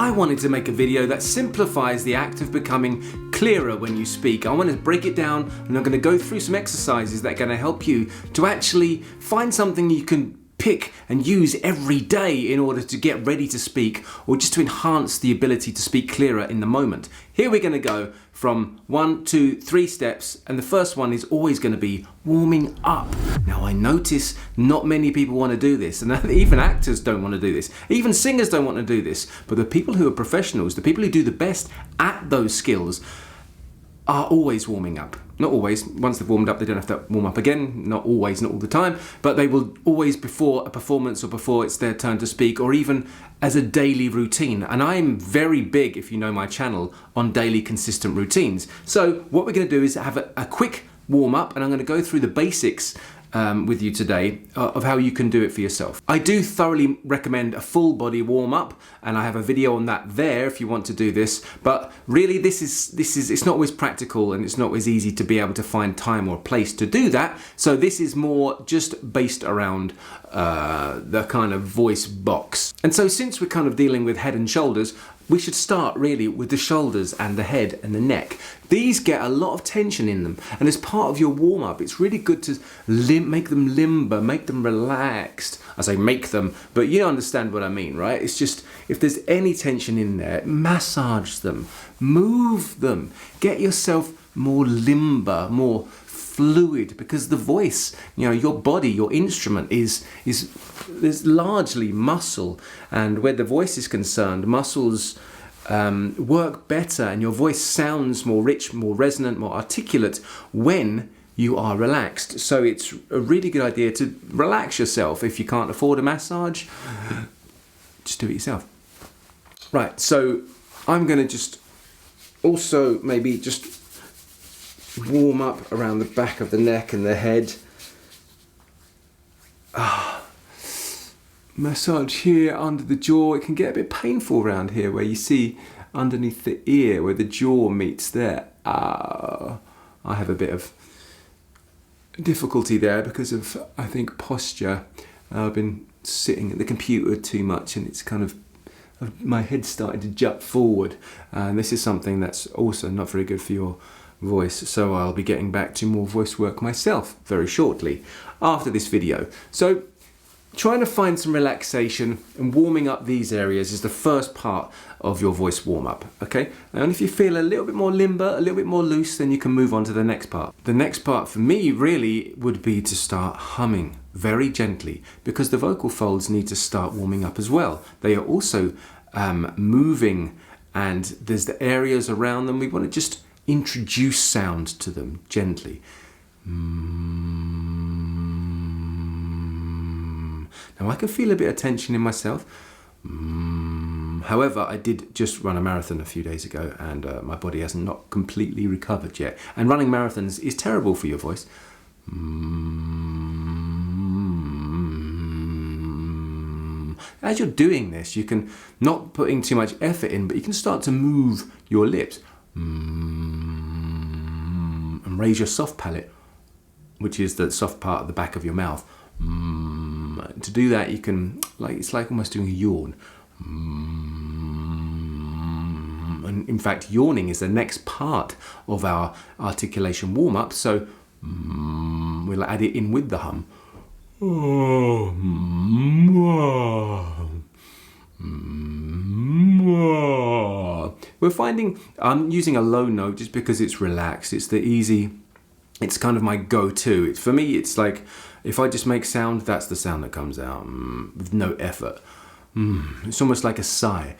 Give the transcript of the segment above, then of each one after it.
I wanted to make a video that simplifies the act of becoming clearer when you speak. I want to break it down, and I'm going to go through some exercises that are going to help you to actually find something you can pick and use every day in order to get ready to speak, or just to enhance the ability to speak clearer in the moment. Here we're going to go from 1, 2, 3 steps, and the first one is always going to be warming up. Now I notice not many people want to do this, and even actors don't want to do this, even singers don't want to do this, but the people who are professionals, the people who do the best at those skills, are always warming up. Not always. Once they've warmed up, they don't have to warm up again. Not always, not all the time, but they will always, before a performance or before it's their turn to speak, or even as a daily routine. And I'm very big, if you know my channel, on daily consistent routines. So what we're going to do is have a quick warm up, and I'm going to go through the basics with you today of how you can do it for yourself. I do thoroughly recommend a full body warm up, and I have a video on that there if you want to do this. But really, this is it's not always practical, and it's not always easy to be able to find time or place to do that. So this is more just based around the kind of voice box. And so since we're kind of dealing with head and shoulders, we should start really with the shoulders and the head and the neck. These get a lot of tension in them, and as part of your warm-up, it's really good to make them limber, make them relaxed. I say make them, but you understand what I mean, right? It's just, if there's any tension in there, massage them, move them, get yourself more limber, more fluid, because the voice, your body, your instrument is largely muscle, and where the voice is concerned, muscles work better, and your voice sounds more rich, more resonant, more articulate when you are relaxed. So it's a really good idea to relax yourself. If you can't afford a massage, just do it yourself. Right, so I'm going to just also maybe just warm up around the back of the neck and the head. Massage here under the jaw. It can get a bit painful around here where you see underneath the ear where the jaw meets there. I have a bit of difficulty there because of, I think, posture. I've been sitting at the computer too much, and it's kind of, my head's starting to jut forward, and this is something that's also not very good for your voice. So I'll be getting back to more voice work myself very shortly after this video. So trying to find some relaxation and warming up these areas is the first part of your voice warm-up, okay? And if you feel a little bit more limber, a little bit more loose, then you can move on to the next part. The next part for me really would be to start humming very gently, because the vocal folds need to start warming up as well. They are also moving, and there's the areas around them. We want to just introduce sound to them gently. Now I can feel a bit of tension in myself. However, I did just run a marathon a few days ago, and my body has not completely recovered yet. And running marathons is terrible for your voice. As you're doing this, you can, not putting too much effort in, but you can start to move your lips. And raise your soft palate, which is the soft part of the back of your mouth. To do that, you can, it's like almost doing a yawn. And in fact, yawning is the next part of our articulation warm-up, so we'll add it in with the hum. We're finding I'm using a low note just because it's relaxed. It's it's kind of my go-to. For me, it's like if I just make sound, that's the sound that comes out with no effort. It's almost like a sigh.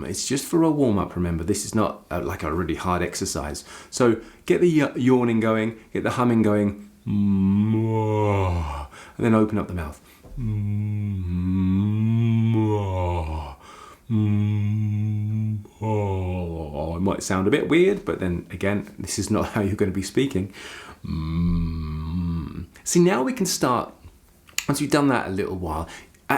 It's just for a warm-up, remember. This is not like a really hard exercise. So get the yawning going, get the humming going, and then open up the mouth. It might sound a bit weird, but then again, this is not how you're going to be speaking. See, now we can start, once we've done that a little while,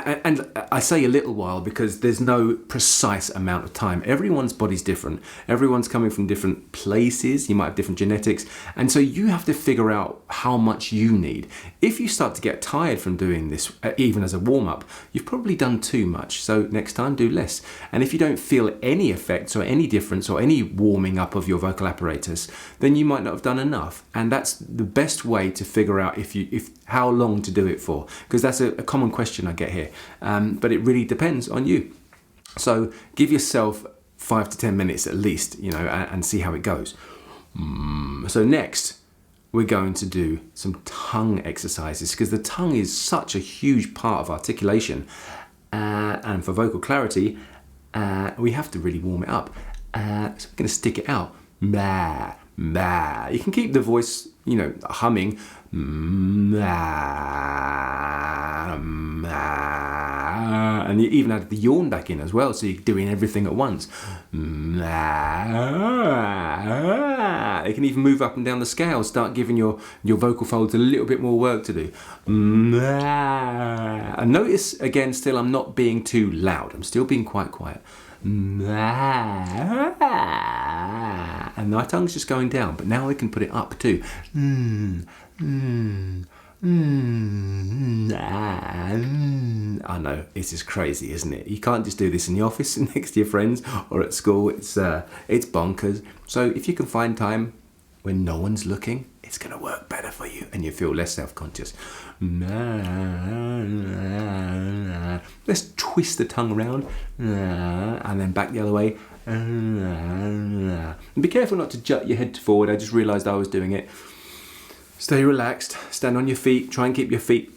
And I say a little while because there's no precise amount of time. Everyone's body's different. Everyone's coming from different places. You might have different genetics. And so you have to figure out how much you need. If you start to get tired from doing this, even as a warm-up, you've probably done too much. So next time, do less. And if you don't feel any effects or any difference or any warming up of your vocal apparatus, then you might not have done enough. And that's the best way to figure out if how long to do it for, because that's a common question I get here. But it really depends on you. So give yourself 5 to 10 minutes at least, and see how it goes. So next, we're going to do some tongue exercises, because the tongue is such a huge part of articulation. And for vocal clarity, we have to really warm it up. So we're going to stick it out. Bah, bah. You can keep the voice, humming. And you even add the yawn back in as well, so you're doing everything at once. You can even move up and down the scale, start giving your vocal folds a little bit more work to do. And notice again, still I'm not being too loud, I'm still being quite quiet. And my tongue's just going down, but now I can put it up too. I know, this is crazy, isn't it? You can't just do this in the office next to your friends or at school. It's bonkers. So if you can find time when no one's looking, it's going to work better for you and you feel less self-conscious. Let's twist the tongue around and then back the other way. And be careful not to jut your head forward. I just realised I was doing it. Stay relaxed, stand on your feet, try and keep your feet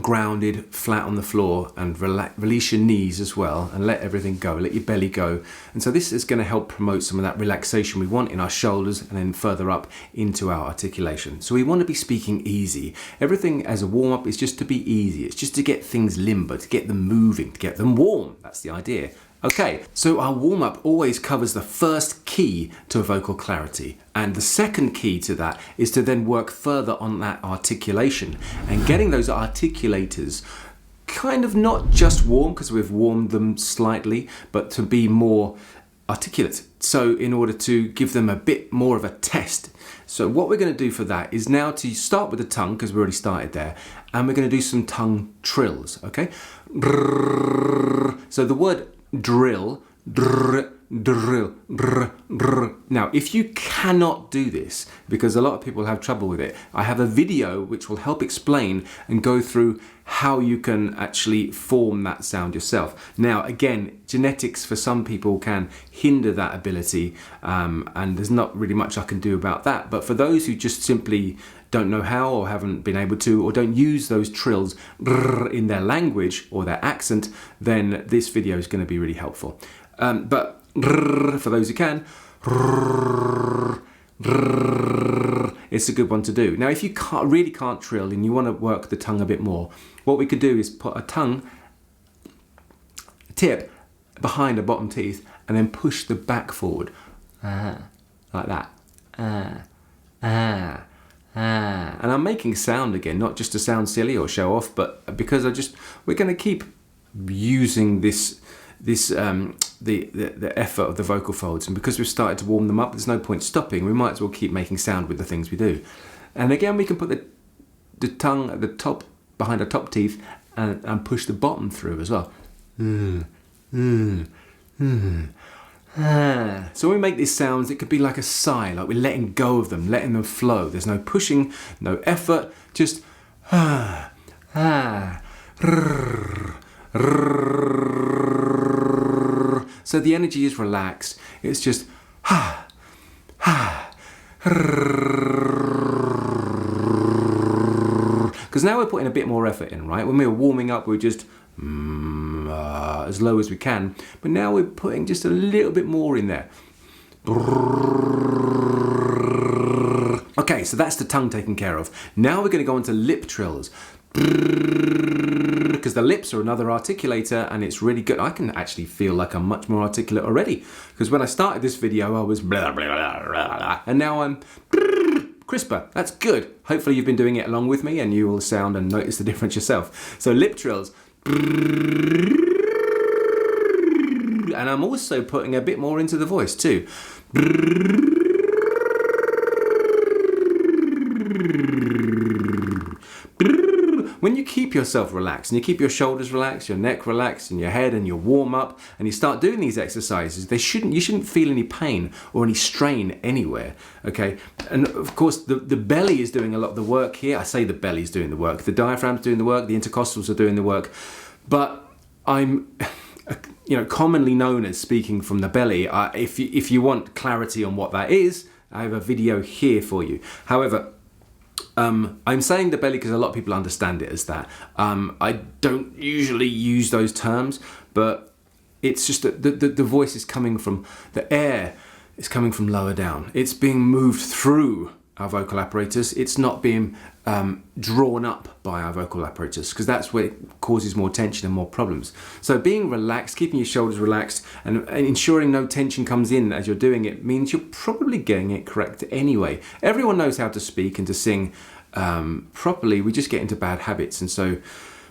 grounded, flat on the floor, and release your knees as well, and let everything go, let your belly go. And so this is going to help promote some of that relaxation we want in our shoulders and then further up into our articulation. So we want to be speaking easy. Everything as a warm-up is just to be easy. It's just to get things limber, to get them moving, to get them warm. That's the idea. Okay, so our warm-up always covers the first key to a vocal clarity, and the second key to that is to then work further on that articulation and getting those articulators kind of not just warm, because we've warmed them slightly, but to be more articulate. So in order to give them a bit more of a test. So what we're going to do for that is now to start with the tongue, because we already started there, and we're going to do some tongue trills, okay? So the word drill, drill, drill. Now, if you cannot do this, because a lot of people have trouble with it, I have a video which will help explain and go through how you can actually form that sound yourself. Now, again, genetics for some people can hinder that ability, and there's not really much I can do about that. But for those who just simply don't know how, or haven't been able to, or don't use those trills in their language or their accent, then this video is going to be really helpful. But for those who can, it's a good one to do. Now, if you really can't trill and you want to work the tongue a bit more, what we could do is put a tongue tip behind the bottom teeth and then push the back forward, like that. And I'm making sound again, not just to sound silly or show off, but because we're going to keep using the effort of the vocal folds, and because we've started to warm them up, there's no point stopping. We might as well keep making sound with the things we do. And again, we can put the tongue at the top, behind our top teeth, and push the bottom through as well. So when we make these sounds, it could be like a sigh, like we're letting go of them, letting them flow. There's no pushing, no effort, just so the energy is relaxed. It's just because now we're putting a bit more effort in, right? When we were warming up, we were just as low as we can, but now we're putting just a little bit more in there. Okay, so that's the tongue taken care of. Now we're going to go on to lip trills, because the lips are another articulator, and it's really good. I can actually feel like I'm much more articulate already, because when I started this video I was blah, blah, blah, blah, blah, and now I'm crisper. That's good. Hopefully you've been doing it along with me and you will sound and notice the difference yourself. So lip trills. Now I'm also putting a bit more into the voice too. When you keep yourself relaxed and you keep your shoulders relaxed, your neck relaxed, and your head, and your warm up, and you start doing these exercises, you shouldn't feel any pain or any strain anywhere. Okay, and of course the belly is doing a lot of the work here. I say the belly's doing the work, the diaphragm's doing the work, the intercostals are doing the work, but I'm commonly known as speaking from the belly. If you want clarity on what that is, I have a video here for you. However, I'm saying the belly because a lot of people understand it as that. I don't usually use those terms, but it's just that the voice is coming from, the air is coming from lower down. It's being moved through our vocal apparatus. It's not being drawn up by our vocal apparatus, because that's where it causes more tension and more problems. So being relaxed, keeping your shoulders relaxed, and ensuring no tension comes in as you're doing it means you're probably getting it correct anyway. Everyone knows how to speak and to sing properly. We just get into bad habits, and so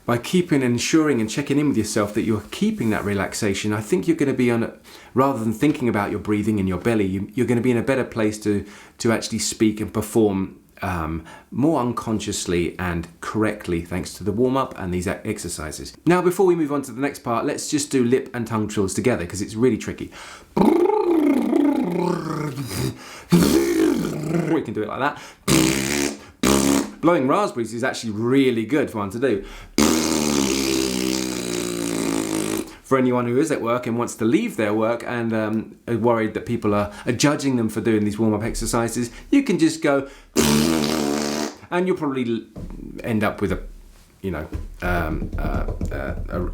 by keeping and ensuring and checking in with yourself that you're keeping that relaxation, I think you're going to be rather than thinking about your breathing in your belly, you're going to be in a better place to actually speak and perform more unconsciously and correctly, thanks to the warm-up and these exercises. Now, before we move on to the next part, let's just do lip and tongue trills together, because it's really tricky. We can do it like that. Blowing raspberries is actually really good for one to do. For anyone who is at work and wants to leave their work and are worried that people are judging them for doing these warm-up exercises, you can just go, and you'll probably end up with a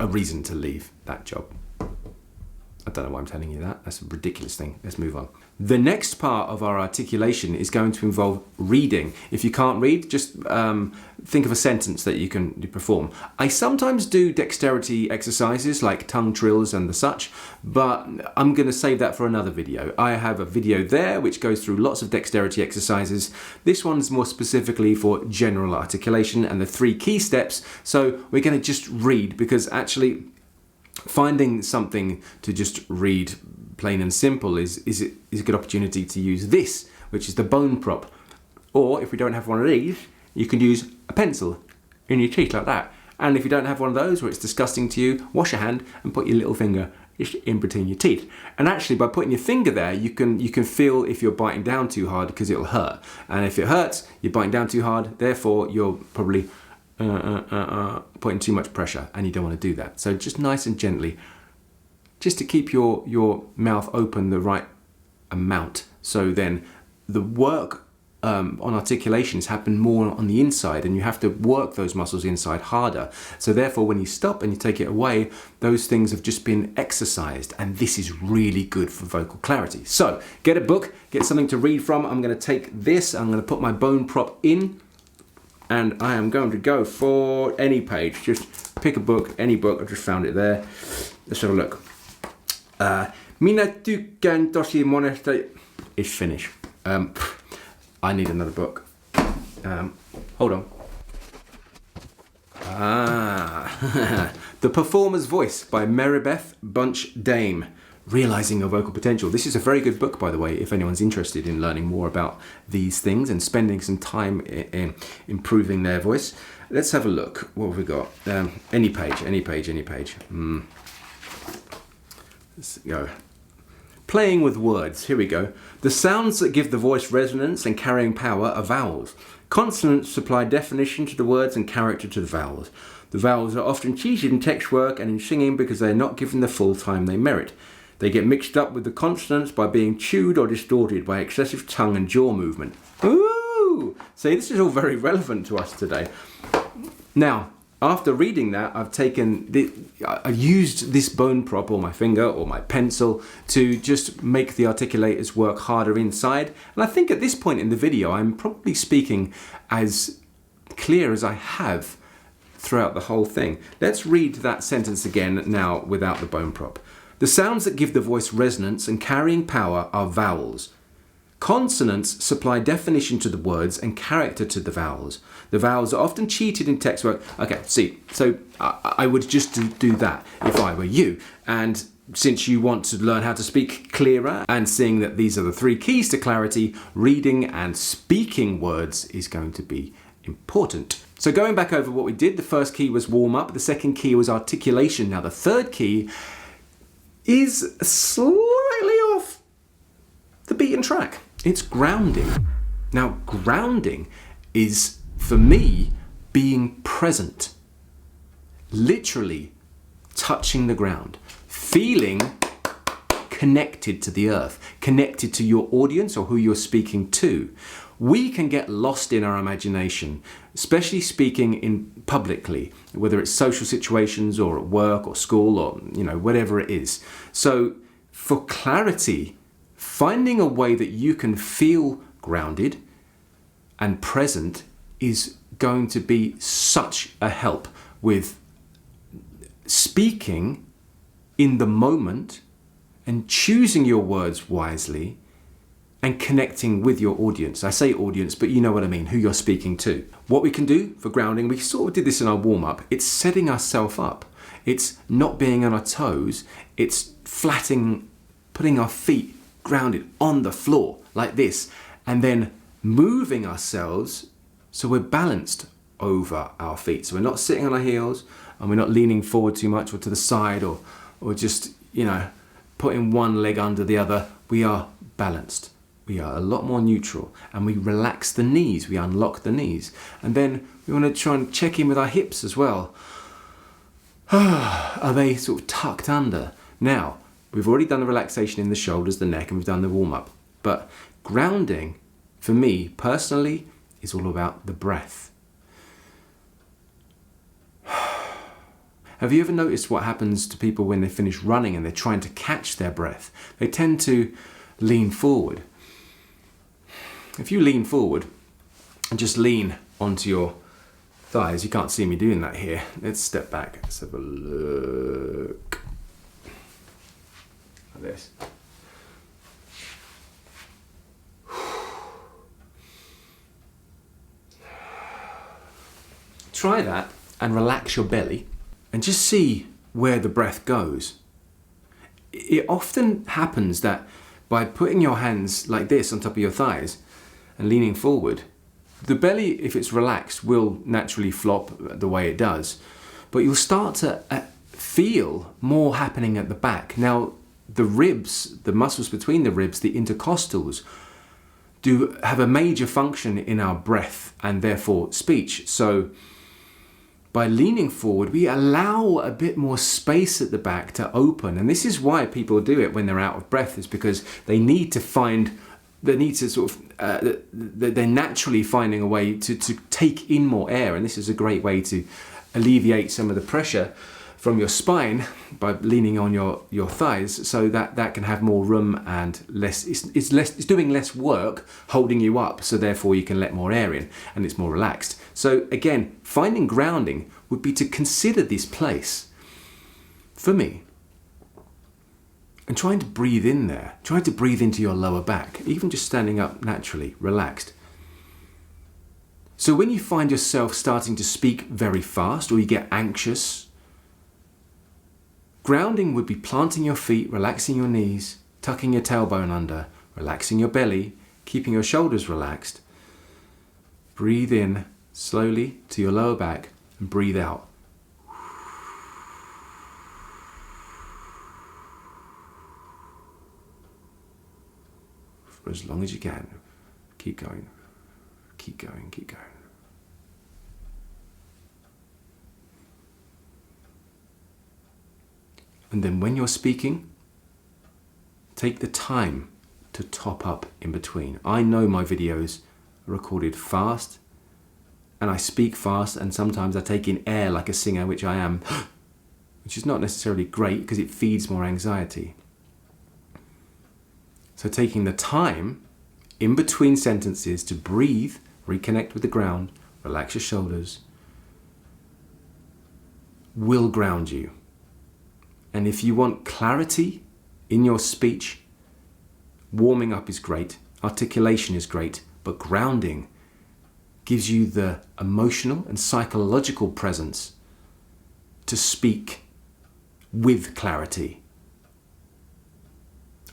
reason to leave that job. I don't know why I'm telling you that. That's a ridiculous thing. Let's move on. The next part of our articulation is going to involve reading. If you can't read, just think of a sentence that you can perform. I sometimes do dexterity exercises like tongue trills and the such, but I'm going to save that for another video. I have a video there which goes through lots of dexterity exercises. This one's more specifically for general articulation and the 3 key steps. So we're going to just read, because actually finding something to just read plain and simple is a good opportunity to use this, which is the bone prop. Or if we don't have one of these, you can use a pencil in your teeth like that. And if you don't have one of those, or it's disgusting to you, wash your hand and put your little finger just in between your teeth. And actually, by putting your finger there, you can feel if you're biting down too hard, because it'll hurt. And if it hurts, you're biting down too hard, therefore you're probably putting too much pressure, and you don't want to do that. So just nice and gently, just to keep your mouth open the right amount, so then the work on articulations happen more on the inside, and you have to work those muscles inside harder. So therefore, when you stop and you take it away, those things have just been exercised, and this is really good for vocal clarity. So get a book, get something to read from. I'm going to take this, I'm going to put my bone prop in, and I am going to go for any page. Just pick a book, any book. I've just found it there. Let's have a look. Minä tykkään tosi monesta. It's Finnish. I need another book. Hold on. The Performer's Voice by Maribeth Bunch Dame. Realizing Your Vocal Potential. This is a very good book, by the way, if anyone's interested in learning more about these things and spending some time in improving their voice. Let's have a look. What have we got? Any page. Let's go. Playing with words. Here we go. The sounds that give the voice resonance and carrying power are vowels. Consonants supply definition to the words and character to the vowels. The vowels are often cheated in text work and in singing because they are not given the full time they merit. They get mixed up with the consonants by being chewed or distorted by excessive tongue and jaw movement. Ooh! See, this is all very relevant to us today. Now, after reading that, I used this bone prop, or my finger, or my pencil, to just make the articulators work harder inside. And I think at this point in the video, I'm probably speaking as clear as I have throughout the whole thing. Let's read that sentence again now without the bone prop. The sounds that give the voice resonance and carrying power are vowels. Consonants supply definition to the words and character to the vowels. The vowels are often cheated in text work. Okay, see, so I would just do that if I were you. And since you want to learn how to speak clearer and seeing that these are the 3 keys to clarity, reading and speaking words is going to be important. So going back over what we did, the first key was warm up, the second key was articulation. Now the third key is slightly off the beaten track. It's grounding. Now grounding is, for me, being present. Literally touching the ground. Feeling connected to the earth, connected to your audience or who you're speaking to. We can get lost in our imagination, especially speaking in publicly, whether it's social situations or at work or school or, whatever it is. So for clarity, finding a way that you can feel grounded and present is going to be such a help with speaking in the moment and choosing your words wisely and connecting with your audience. I say audience, but you know what I mean, who you're speaking to. What we can do for grounding, we sort of did this in our warm-up, it's setting ourselves up. It's not being on our toes, it's putting our feet grounded on the floor like this, and then moving ourselves so we're balanced over our feet. So we're not sitting on our heels and we're not leaning forward too much or to the side or just, putting one leg under the other. We are balanced. We are a lot more neutral, and we relax the knees. We unlock the knees. And then we want to try and check in with our hips as well. Are they sort of tucked under? Now, we've already done the relaxation in the shoulders, the neck, and we've done the warm-up. But grounding, for me personally, is all about the breath. Have you ever noticed what happens to people when they finish running and they're trying to catch their breath? They tend to lean forward. If you lean forward and just lean onto your thighs, you can't see me doing that here. Let's step back. Let's have a look. Like this. Try that and relax your belly. And just see where the breath goes. It often happens that by putting your hands like this on top of your thighs and leaning forward, the belly, if it's relaxed, will naturally flop the way it does. But you'll start to feel more happening at the back. Now, the ribs, the muscles between the ribs, the intercostals, do have a major function in our breath and therefore speech. So by leaning forward, we allow a bit more space at the back to open. And this is why people do it when they're out of breath, is because they're naturally finding a way to take in more air. And this is a great way to alleviate some of the pressure from your spine by leaning on your thighs, so that can have more room and it's doing less work holding you up, so therefore you can let more air in and it's more relaxed. So again, finding grounding would be to consider this place for me and trying to breathe in there, trying to breathe into your lower back, even just standing up naturally, relaxed. So when you find yourself starting to speak very fast or you get anxious, grounding would be planting your feet, relaxing your knees, tucking your tailbone under, relaxing your belly, keeping your shoulders relaxed. Breathe in slowly to your lower back and breathe out. For as long as you can. Keep going. Keep going, keep going. And then when you're speaking, take the time to top up in between. I know my videos are recorded fast and I speak fast, and sometimes I take in air like a singer, which I am, which is not necessarily great because it feeds more anxiety. So taking the time in between sentences to breathe, reconnect with the ground, relax your shoulders, will ground you. And if you want clarity in your speech, warming up is great, articulation is great, but grounding gives you the emotional and psychological presence to speak with clarity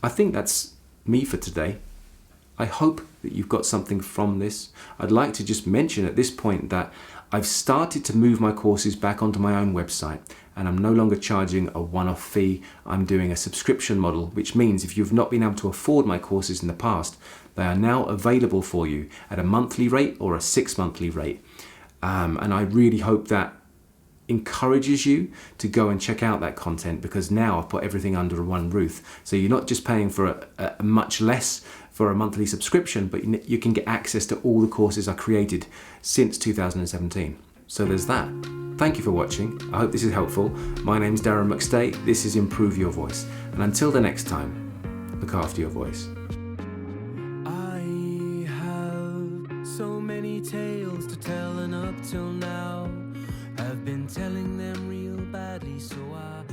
I think that's me for today. I hope that you've got something from this. I'd like to just mention at this point that I've started to move my courses back onto my own website, and I'm no longer charging a one-off fee. I'm doing a subscription model, which means if you've not been able to afford my courses in the past, they are now available for you at a monthly rate or a 6-monthly rate. And I really hope that encourages you to go and check out that content, because now I've put everything under one roof. So you're not just paying for a much less for a monthly subscription, but you can get access to all the courses I created since 2017. So there's that. Thank you for watching. I hope this is helpful. My name's Darren Mcstay. This is Improve Your Voice. And until the next time, look after your voice. I have so many tales to tell, and up till now I've been telling them real badly, so I